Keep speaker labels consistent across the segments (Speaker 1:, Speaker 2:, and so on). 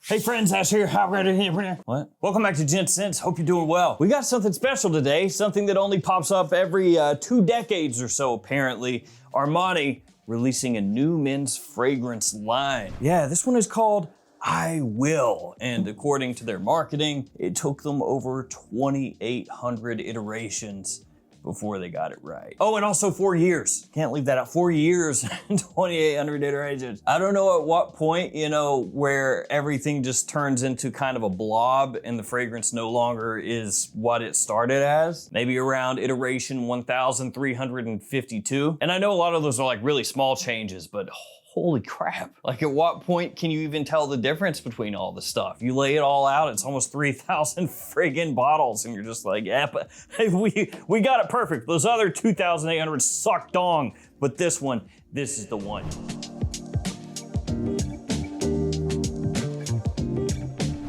Speaker 1: Hey friends, Ash here. How ready here? What? Welcome back to Gents. Hope you're doing well. We got something special today, something that only pops up every 2 decades or so, apparently. Armani releasing a new men's fragrance line. Yeah, this one is called I Will, and according to their marketing, it took them over 2,800 iterations before they got it right. Oh, and also 4 years. Can't leave that out. 4 years and 2,800 iterations. I don't know at what point, where everything just turns into kind of a blob and the fragrance no longer is what it started as. Maybe around iteration 1,352. And I know a lot of those are like really small changes, but holy crap. Like at what point can you even tell the difference between all the stuff? You lay it all out, it's almost 3,000 friggin' bottles and you're just like, yeah, but hey, we got it perfect. Those other 2,800 suck dong, but this is the one.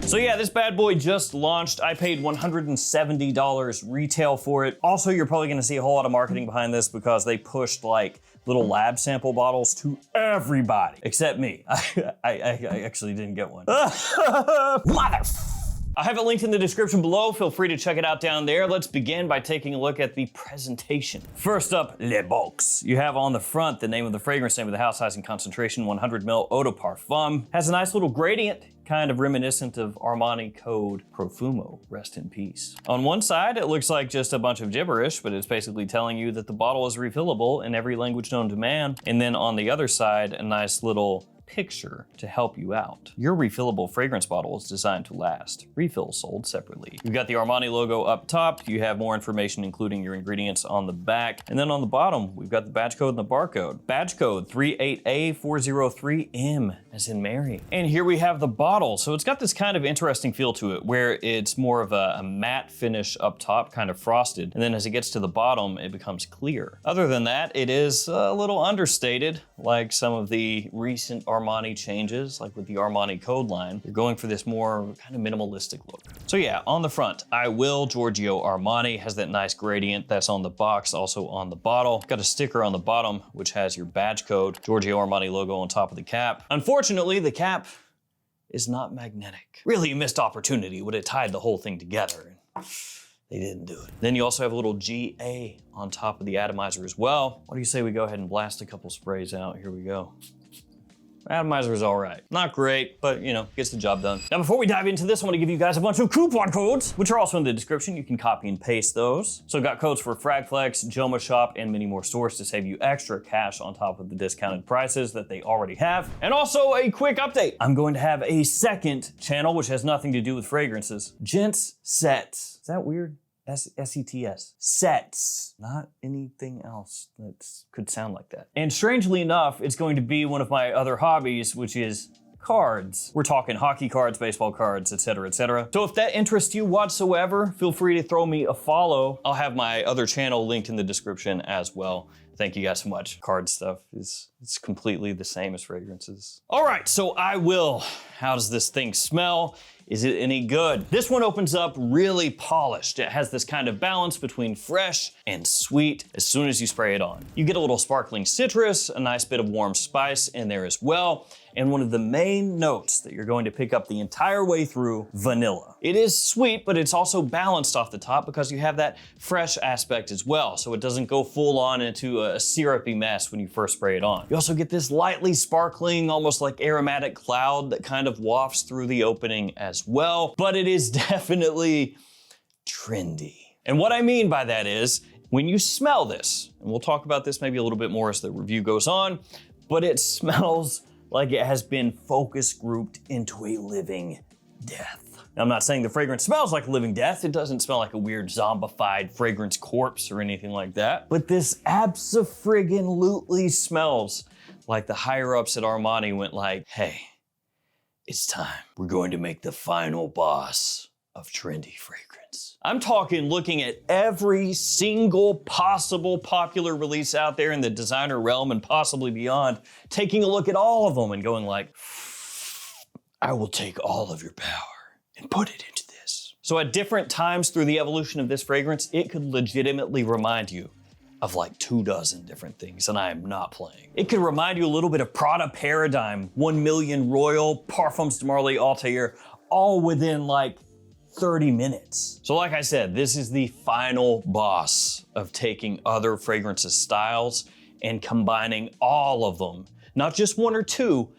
Speaker 1: So yeah, this bad boy just launched. I paid $170 retail for it. Also, you're probably gonna see a whole lot of marketing behind this because they pushed like little lab sample bottles to everybody, except me. I actually didn't get one. Mother. I have it linked in the description below. Feel free to check it out down there. Let's begin by taking a look at the presentation. First up, Le Box. You have on the front the name of the fragrance, name of the house, size and concentration, 100 ml eau de parfum. Has a nice little gradient, kind of reminiscent of Armani code Profumo, rest in peace. On one side, it looks like just a bunch of gibberish, but it's basically telling you that the bottle is refillable in every language known to man. And then on the other side, a nice little picture to help you out. Your refillable fragrance bottle is designed to last. Refills sold separately. You've got the Armani logo up top. You have more information, including your ingredients on the back. And then on the bottom, we've got the batch code and the barcode. Batch code 38A403M, as in Mary. And here we have the bottle. So it's got this kind of interesting feel to it, where it's more of a matte finish up top, kind of frosted. And then as it gets to the bottom, it becomes clear. Other than that, it is a little understated, like some of the recent Armani changes, like with the Armani code line. You're going for this more kind of minimalistic look. So yeah, on the front, I Will, Giorgio Armani, has that nice gradient that's on the box, also on the bottle. Got a sticker on the bottom, which has your badge code, Giorgio Armani logo on top of the cap. Unfortunately, the cap is not magnetic. Really a missed opportunity, would have tied the whole thing together. They didn't do it. Then you also have a little GA on top of the atomizer as well. What do you say we go ahead and blast a couple sprays out? Here we go. Atomizer is all right. Not great, but gets the job done. Now, before we dive into this, I want to give you guys a bunch of coupon codes, which are also in the description. You can copy and paste those. So got codes for Fragflex, JOMASHOP, and many more stores to save you extra cash on top of the discounted prices that they already have. And also a quick update. I'm going to have a second channel, which has nothing to do with fragrances. Gents Sets. Is that weird? S-E-T-S. Sets, not anything else that could sound like that. And strangely enough, it's going to be one of my other hobbies, which is cards. We're talking hockey cards, baseball cards, etc., etc. So if that interests you whatsoever, feel free to throw me a follow. I'll have my other channel linked in the description as well. Thank you guys so much. Card stuff it's completely the same as fragrances. All right, so I Will. How does this thing smell? Is it any good? This one opens up really polished. It has this kind of balance between fresh and sweet as soon as you spray it on. You get a little sparkling citrus, a nice bit of warm spice in there as well, and one of the main notes that you're going to pick up the entire way through, vanilla. It is sweet, but it's also balanced off the top because you have that fresh aspect as well, so it doesn't go full on into a syrupy mess when you first spray it on. You also get this lightly sparkling, almost like aromatic cloud that kind of wafts through the opening as well, but it is definitely trendy. And what I mean by that is, when you smell this, and we'll talk about this maybe a little bit more as the review goes on, but it smells like it has been focus grouped into a living death. Now, I'm not saying the fragrance smells like a living death. It doesn't smell like a weird zombified fragrance corpse or anything like that. But this abso-friggin-lutely smells like the higher ups at Armani went like, hey, it's time. We're going to make the final boss of trendy fragrance. I'm talking looking at every single possible popular release out there in the designer realm and possibly beyond, taking a look at all of them and going like, I will take all of your power and put it into this. So at different times through the evolution of this fragrance, it could legitimately remind you of like 24 different things, and I am not playing. It could remind you a little bit of Prada Paradigm, 1 Million Royal, Parfums de Marly Altair, all within like 30 minutes. So like I said, this is the final boss of taking other fragrances styles and combining all of them, not just one or two,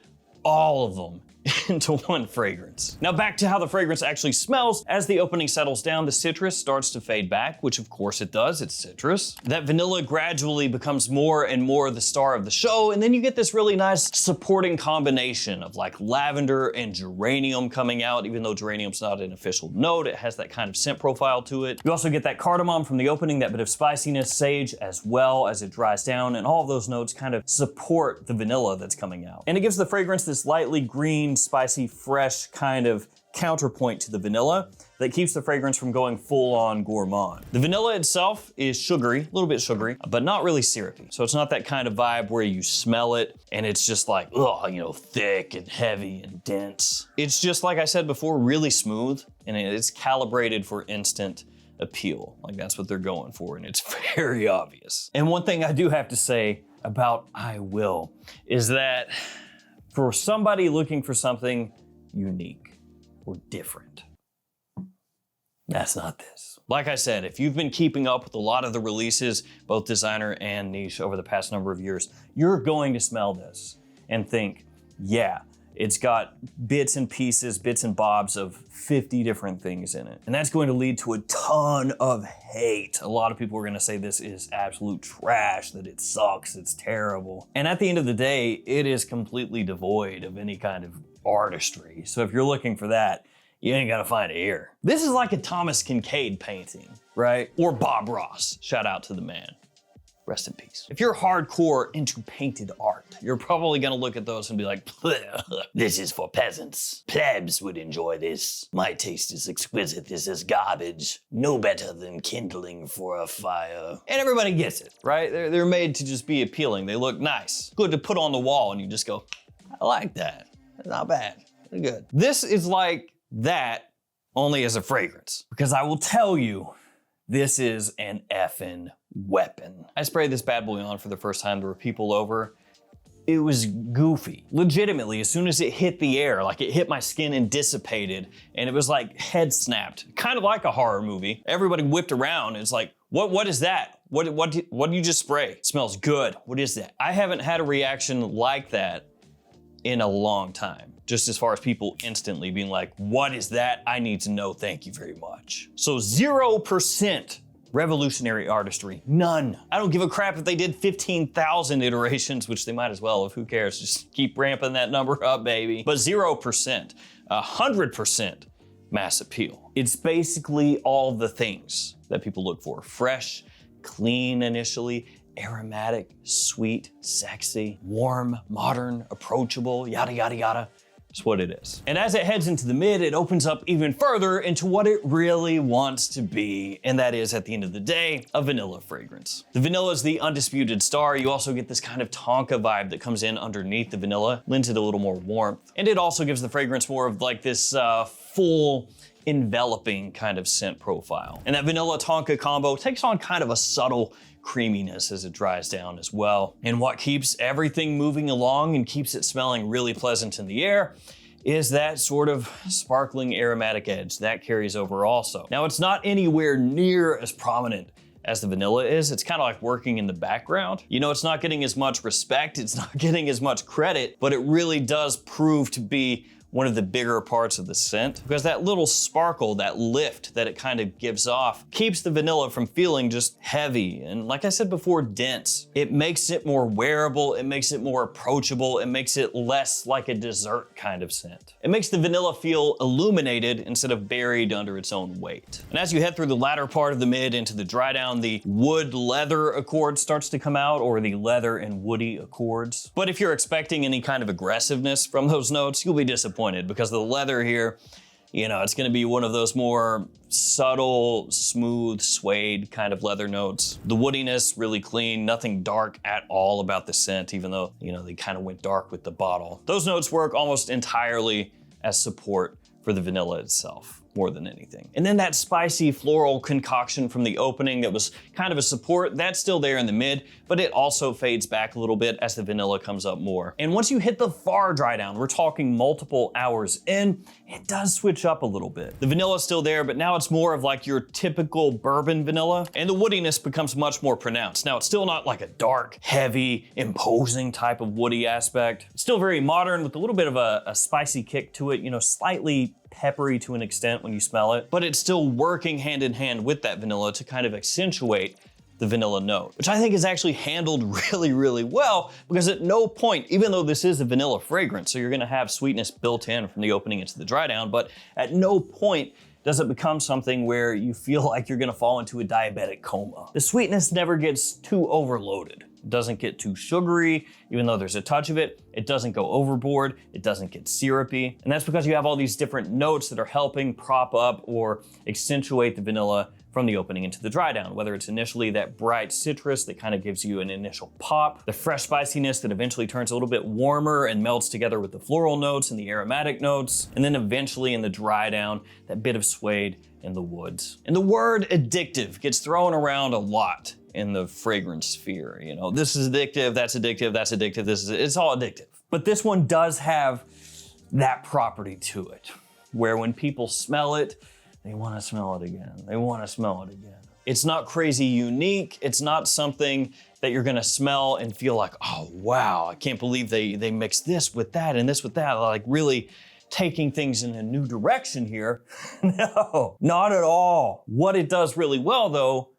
Speaker 1: all of them into one fragrance. Now back to how the fragrance actually smells. As the opening settles down, the citrus starts to fade back, which of course it does, it's citrus. That vanilla gradually becomes more and more the star of the show, and then you get this really nice supporting combination of like lavender and geranium coming out. Even though geranium's not an official note, it has that kind of scent profile to it. You also get that cardamom from the opening, that bit of spiciness, sage as well as it dries down, and all of those notes kind of support the vanilla that's coming out. And it gives the fragrance this lightly green, spicy, fresh kind of counterpoint to the vanilla that keeps the fragrance from going full on gourmand. The vanilla itself is sugary, a little bit sugary, but not really syrupy. So it's not that kind of vibe where you smell it and it's just like, oh, you know, thick and heavy and dense. It's just, like I said before, really smooth, and it's calibrated for instant appeal. Like that's what they're going for, and it's very obvious. And one thing I do have to say about I Will is that for somebody looking for something unique or different, that's not this. Like I said, if you've been keeping up with a lot of the releases, both designer and niche, over the past number of years, you're going to smell this and think, yeah, it's got bits and pieces, bits and bobs of 50 different things in it. And that's going to lead to a ton of hate. A lot of people are gonna say this is absolute trash, that it sucks, it's terrible. And at the end of the day, it is completely devoid of any kind of artistry. So if you're looking for that, you ain't gonna find it here. This is like a Thomas Kincaid painting, right? Or Bob Ross, shout out to the man. Rest in peace. If you're hardcore into painted art, you're probably gonna look at those and be like, this is for peasants. Plebs would enjoy this. My taste is exquisite. This is garbage. No better than kindling for a fire. And everybody gets it, right? They're made to just be appealing. They look nice. Good to put on the wall and you just go, I like that. It's not bad. Pretty good. This is like that, only as a fragrance. Because I will tell you, this is an effing weapon. I sprayed this bad boy on for the first time. There were people over. It was goofy. Legitimately, as soon as it hit the air, like it hit my skin and dissipated, and it was like head snapped, kind of like a horror movie. Everybody whipped around. It's like, what is that? What did you just spray? It smells good. What is that? I haven't had a reaction like that in a long time. Just as far as people instantly being like, what is that? I need to know, thank you very much. So 0% revolutionary artistry, none. I don't give a crap if they did 15,000 iterations, which they might as well have, who cares? Just keep ramping that number up, baby. But 0%, 100% mass appeal. It's basically all the things that people look for. Fresh, clean initially, aromatic, sweet, sexy, warm, modern, approachable, yada, yada, yada. It's what it is. And as it heads into the mid, it opens up even further into what it really wants to be, and that is, at the end of the day, a vanilla fragrance. The vanilla is the undisputed star. You also get this kind of tonka vibe that comes in underneath the vanilla, lends it a little more warmth. And it also gives the fragrance more of like this full, enveloping kind of scent profile. And that vanilla tonka combo takes on kind of a subtle creaminess as it dries down as well. And what keeps everything moving along and keeps it smelling really pleasant in the air is that sort of sparkling aromatic edge that carries over also. Now, it's not anywhere near as prominent as the vanilla is. It's kind of like working in the background. You know, it's not getting as much respect, it's not getting as much credit, but it really does prove to be one of the bigger parts of the scent, because that little sparkle, that lift that it kind of gives off, keeps the vanilla from feeling just heavy and, like I said before, dense. It makes it more wearable, it makes it more approachable, it makes it less like a dessert kind of scent. It makes the vanilla feel illuminated instead of buried under its own weight. And as you head through the latter part of the mid into the dry down, the wood leather accord starts to come out, or the leather and woody accords. But if you're expecting any kind of aggressiveness from those notes, you'll be disappointed, because the leather here, you know, it's gonna be one of those more subtle, smooth, suede kind of leather notes. The woodiness, really clean, nothing dark at all about the scent, even though, you know, they kind of went dark with the bottle. Those notes work almost entirely as support for the vanilla itself. more than anything. And then that spicy floral concoction from the opening that was kind of a support, that's still there in the mid, but it also fades back a little bit as the vanilla comes up more. And once you hit the far dry down, we're talking multiple hours in, it does switch up a little bit. The vanilla's still there, but now it's more of like your typical bourbon vanilla, and the woodiness becomes much more pronounced. Now, it's still not like a dark, heavy, imposing type of woody aspect. It's still very modern with a little bit of a spicy kick to it, you know, slightly peppery to an extent when you smell it, but it's still working hand in hand with that vanilla to kind of accentuate the vanilla note, which I think is actually handled really, really well, because at no point, even though this is a vanilla fragrance, so you're gonna have sweetness built in from the opening into the dry down, but at no point does it become something where you feel like you're gonna fall into a diabetic coma. The sweetness never gets too overloaded. It doesn't get too sugary, even though there's a touch of it. It doesn't go overboard. It doesn't get syrupy. And that's because you have all these different notes that are helping prop up or accentuate the vanilla from the opening into the dry down, whether it's initially that bright citrus that kind of gives you an initial pop, the fresh spiciness that eventually turns a little bit warmer and melts together with the floral notes and the aromatic notes, and then eventually in the dry down, that bit of suede in the woods. And the word addictive gets thrown around a lot in the fragrance sphere. You know, this is addictive, that's addictive, that's addictive, it's all addictive. But this one does have that property to it, where when people smell it, they want to smell it again. They want to smell it again. It's not crazy unique. It's not something that you're gonna smell and feel like, oh wow, I can't believe they mixed this with that and this with that, like really taking things in a new direction here. No, not at all. What it does really well though,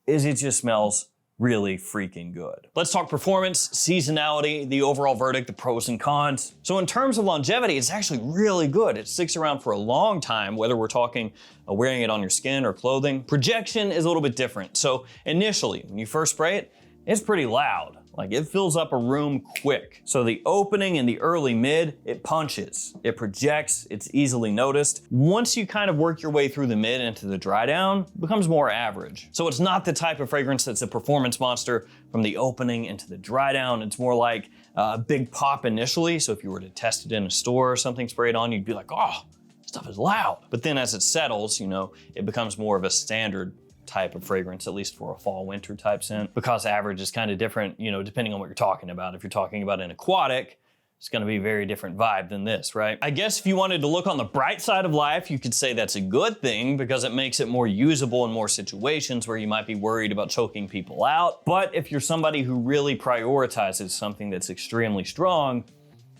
Speaker 1: is it just smells really freaking good. Let's talk performance, seasonality, the overall verdict, the pros and cons. So in terms of longevity, it's actually really good. It sticks around for a long time, whether we're talking wearing it on your skin or clothing. Projection is a little bit different. So initially, when you first spray it, it's pretty loud. Like it fills up a room quick. So the opening and the early mid, it punches, it projects, it's easily noticed. Once you kind of work your way through the mid into the dry down, it becomes more average. So it's not the type of fragrance that's a performance monster from the opening into the dry down. It's more like a big pop initially. So if you were to test it in a store or something sprayed on, you'd be like, oh, stuff is loud. But then as it settles, you know, it becomes more of a standard type of fragrance, at least for a fall winter type scent, because average is kind of different, you know, depending on what you're talking about. If you're talking about an aquatic, it's gonna be a very different vibe than this, right? I guess if you wanted to look on the bright side of life, you could say that's a good thing because it makes it more usable in more situations where you might be worried about choking people out. But if you're somebody who really prioritizes something that's extremely strong,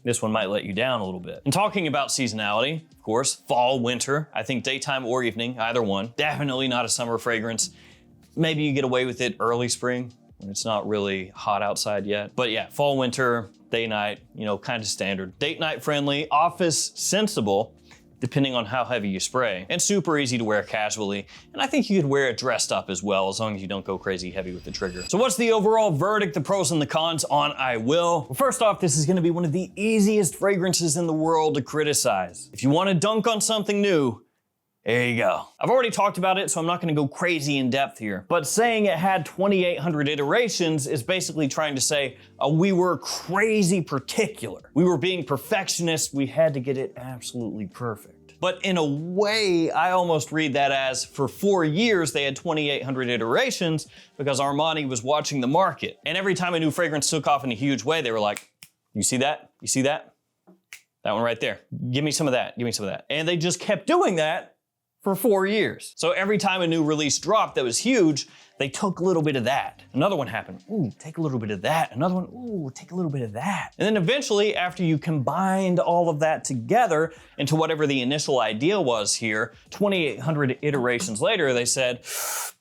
Speaker 1: this one might let you down a little bit. And talking about seasonality, of course, fall, winter, I think daytime or evening, either one. Definitely not a summer fragrance. Maybe you get away with it early spring when it's not really hot outside yet. But yeah, fall, winter, day, night, you know, kind of standard. Date night friendly, office sensible, depending on how heavy you spray, and super easy to wear casually. And I think you could wear it dressed up as well, as long as you don't go crazy heavy with the trigger. So what's the overall verdict, the pros and the cons on I Will? Well, first off, this is gonna be one of the easiest fragrances in the world to criticize. If you wanna dunk on something new, there you go. I've already talked about it, so I'm not gonna go crazy in depth here. But saying it had 2,800 iterations is basically trying to say, we were crazy particular. We were being perfectionists, we had to get it absolutely perfect. But in a way, I almost read that as, for 4 years, they had 2,800 iterations because Armani was watching the market. And every time a new fragrance took off in a huge way, they were like, you see that? You see that? That one right there. Give me some of that, give me some of that. And they just kept doing that for 4 years. So every time a new release dropped that was huge, they took a little bit of that. Another one happened, ooh, take a little bit of that. Another one, ooh, take a little bit of that. And then eventually, after you combined all of that together into whatever the initial idea was here, 2,800 iterations later, they said,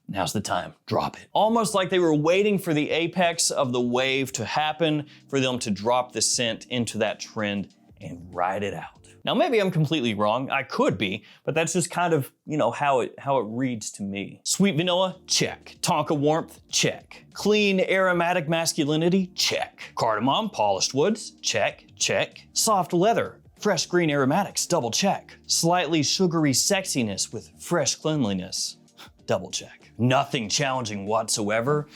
Speaker 1: now's the time, drop it. Almost like they were waiting for the apex of the wave to happen for them to drop the scent into that trend and ride it out. Now, maybe I'm completely wrong. I could be, but that's just kind of, you know, how it reads to me. Sweet vanilla, check. Tonka warmth, check. Clean aromatic masculinity, check. Cardamom, polished woods, check, check. Soft leather, fresh green aromatics, double check. Slightly sugary sexiness with fresh cleanliness, double check. Nothing challenging whatsoever.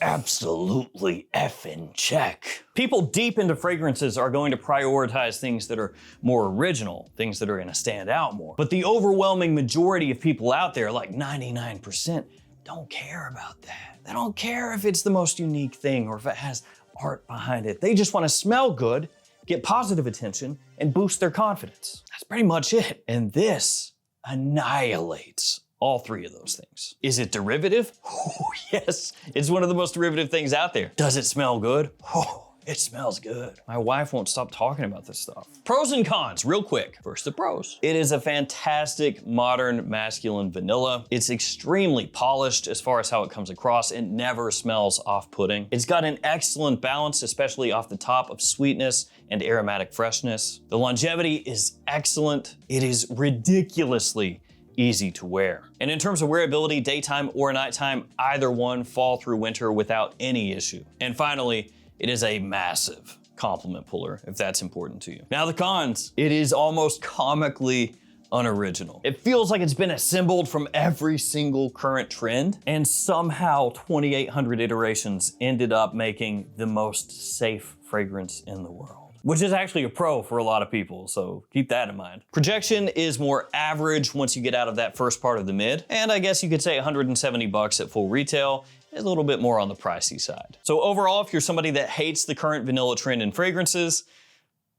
Speaker 1: Absolutely effing check. People deep into fragrances are going to prioritize things that are more original, things that are gonna stand out more. But the overwhelming majority of people out there, like 99%, don't care about that. They don't care if it's the most unique thing or if it has art behind it. They just wanna smell good, get positive attention, and boost their confidence. That's pretty much it. And this annihilates all three of those things. Is it derivative? Oh, yes. It's one of the most derivative things out there. Does it smell good? Oh, it smells good. My wife won't stop talking about this stuff. Pros and cons, real quick. First, the pros. It is a fantastic modern masculine vanilla. It's extremely polished as far as how it comes across. It never smells off-putting. It's got an excellent balance, especially off the top, of sweetness and aromatic freshness. The longevity is excellent. It is ridiculously easy to wear. And in terms of wearability, daytime or nighttime, either one fall through winter without any issue. And finally, it is a massive compliment puller, if that's important to you. Now the cons, it is almost comically unoriginal. It feels like it's been assembled from every single current trend, and somehow 2,800 iterations ended up making the most safe fragrance in the world, which is actually a pro for a lot of people, so keep that in mind. Projection is more average once you get out of that first part of the mid, and I guess you could say 170 bucks at full retail is a little bit more on the pricey side. So overall, if you're somebody that hates the current vanilla trend in fragrances,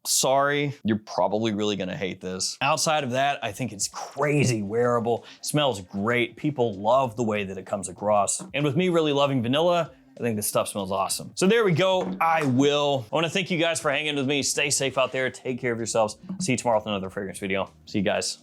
Speaker 1: sorry, you're probably really gonna hate this. Outside of that, I think it's crazy wearable, smells great, people love the way that it comes across. And with me really loving vanilla, I think this stuff smells awesome. So there we go, I will. I wanna thank you guys for hanging with me. Stay safe out there, take care of yourselves. See you tomorrow with another fragrance video. See you guys.